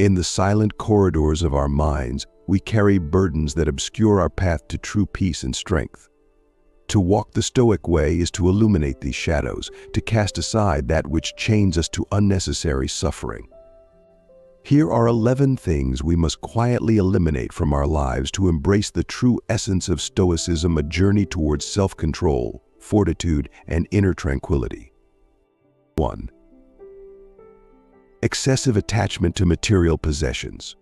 In the silent corridors of our minds, we carry burdens that obscure our path to true peace and strength. To walk the Stoic way is to illuminate these shadows, to cast aside that which chains us to unnecessary suffering. Here are 11 things we must quietly eliminate from our lives to embrace the true essence of Stoicism, a journey towards self-control, fortitude, and inner tranquility. 1. Excessive attachment to material possessions.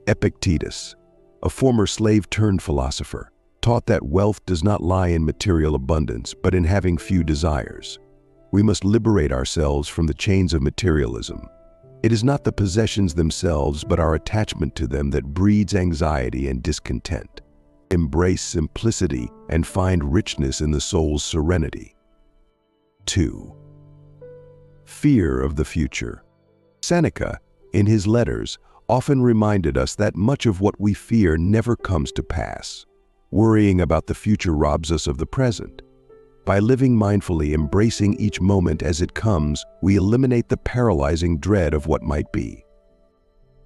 Epictetus, a former slave-turned-philosopher, taught that wealth does not lie in material abundance, but in having few desires. We must liberate ourselves from the chains of materialism. It is not the possessions themselves, but our attachment to them that breeds anxiety and discontent. Embrace simplicity and find richness in the soul's serenity. 2. Fear of the future. Seneca, in his letters, often reminded us that much of what we fear never comes to pass. Worrying about the future robs us of the present. By living mindfully, embracing each moment as it comes, we eliminate the paralyzing dread of what might be.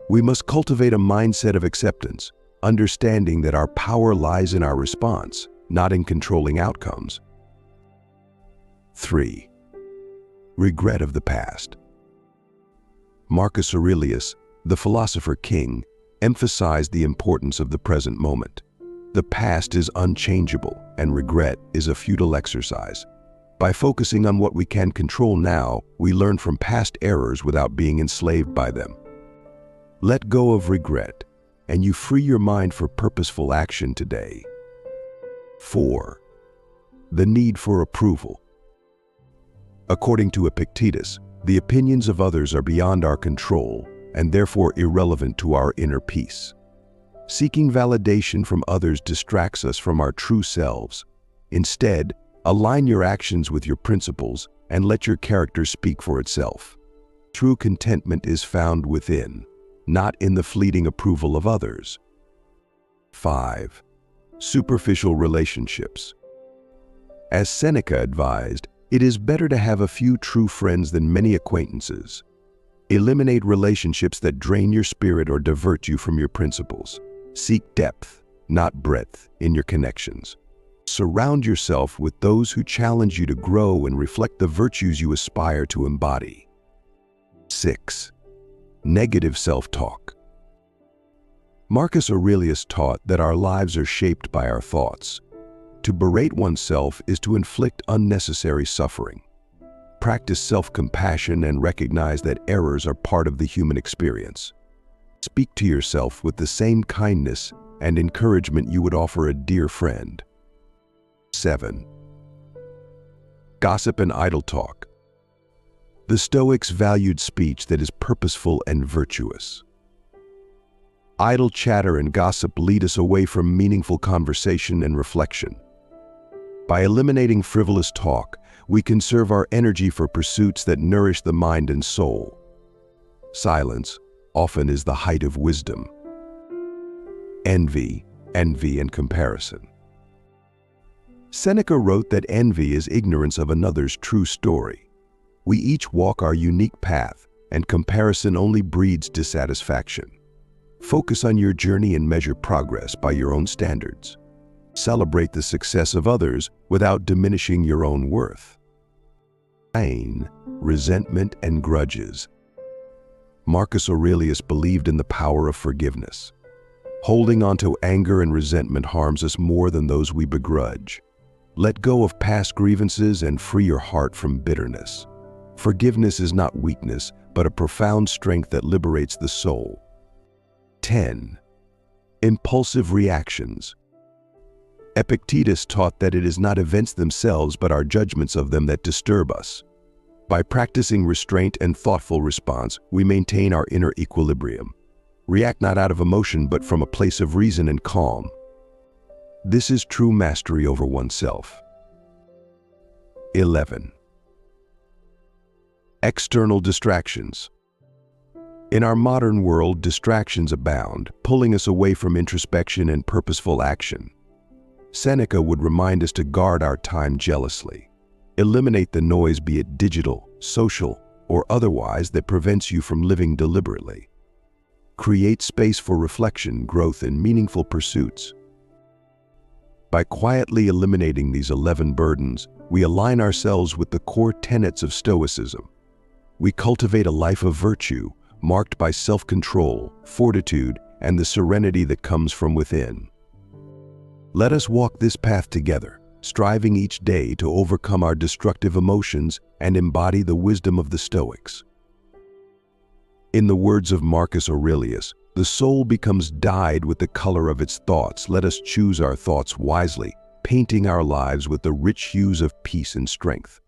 We must cultivate a mindset of acceptance, understanding that our power lies in our response, not in controlling outcomes. 3. Regret of the past. Marcus Aurelius, the philosopher king, emphasized the importance of the present moment. The past is unchangeable, and regret is a futile exercise. By focusing on what we can control now, we learn from past errors without being enslaved by them. Let go of regret, and you free your mind for purposeful action today. 4. The need for approval. According to Epictetus, the opinions of others are beyond our control and therefore irrelevant to our inner peace. Seeking validation from others distracts us from our true selves. Instead, align your actions with your principles and let your character speak for itself. True contentment is found within, not in the fleeting approval of others. 5. Superficial relationships. As Seneca advised, it is better to have a few true friends than many acquaintances. Eliminate relationships that drain your spirit or divert you from your principles. Seek depth, not breadth, in your connections. Surround yourself with those who challenge you to grow and reflect the virtues you aspire to embody. 6. Negative self-talk. Marcus Aurelius taught that our lives are shaped by our thoughts. To berate oneself is to inflict unnecessary suffering. Practice self-compassion and recognize that errors are part of the human experience. Speak to yourself with the same kindness and encouragement you would offer a dear friend. 7. Gossip and idle talk. The Stoics valued speech that is purposeful and virtuous. Idle chatter and gossip lead us away from meaningful conversation and reflection. By eliminating frivolous talk, we conserve our energy for pursuits that nourish the mind and soul. Silence often is the height of wisdom. Envy and comparison. Seneca wrote that envy is ignorance of another's true story. We each walk our unique path, and comparison only breeds dissatisfaction. Focus on your journey and measure progress by your own standards. Celebrate the success of others without diminishing your own worth. 9. Resentment and grudges. Marcus Aurelius believed in the power of forgiveness. Holding on to anger and resentment harms us more than those we begrudge. Let go of past grievances and free your heart from bitterness. Forgiveness is not weakness, but a profound strength that liberates the soul. 10. Impulsive reactions. Epictetus taught that it is not events themselves but our judgments of them that disturb us. By practicing restraint and thoughtful response, we maintain our inner equilibrium. React not out of emotion but from a place of reason and calm. This is true mastery over oneself. 11. External distractions. In our modern world, distractions abound, pulling us away from introspection and purposeful action. Seneca would remind us to guard our time jealously. Eliminate the noise, be it digital, social, or otherwise that prevents you from living deliberately. Create space for reflection, growth, and meaningful pursuits. By quietly eliminating these 11 burdens, we align ourselves with the core tenets of Stoicism. We cultivate a life of virtue, marked by self-control, fortitude, and the serenity that comes from within. Let us walk this path together, striving each day to overcome our destructive emotions and embody the wisdom of the Stoics. In the words of Marcus Aurelius, the soul becomes dyed with the color of its thoughts. Let us choose our thoughts wisely, painting our lives with the rich hues of peace and strength.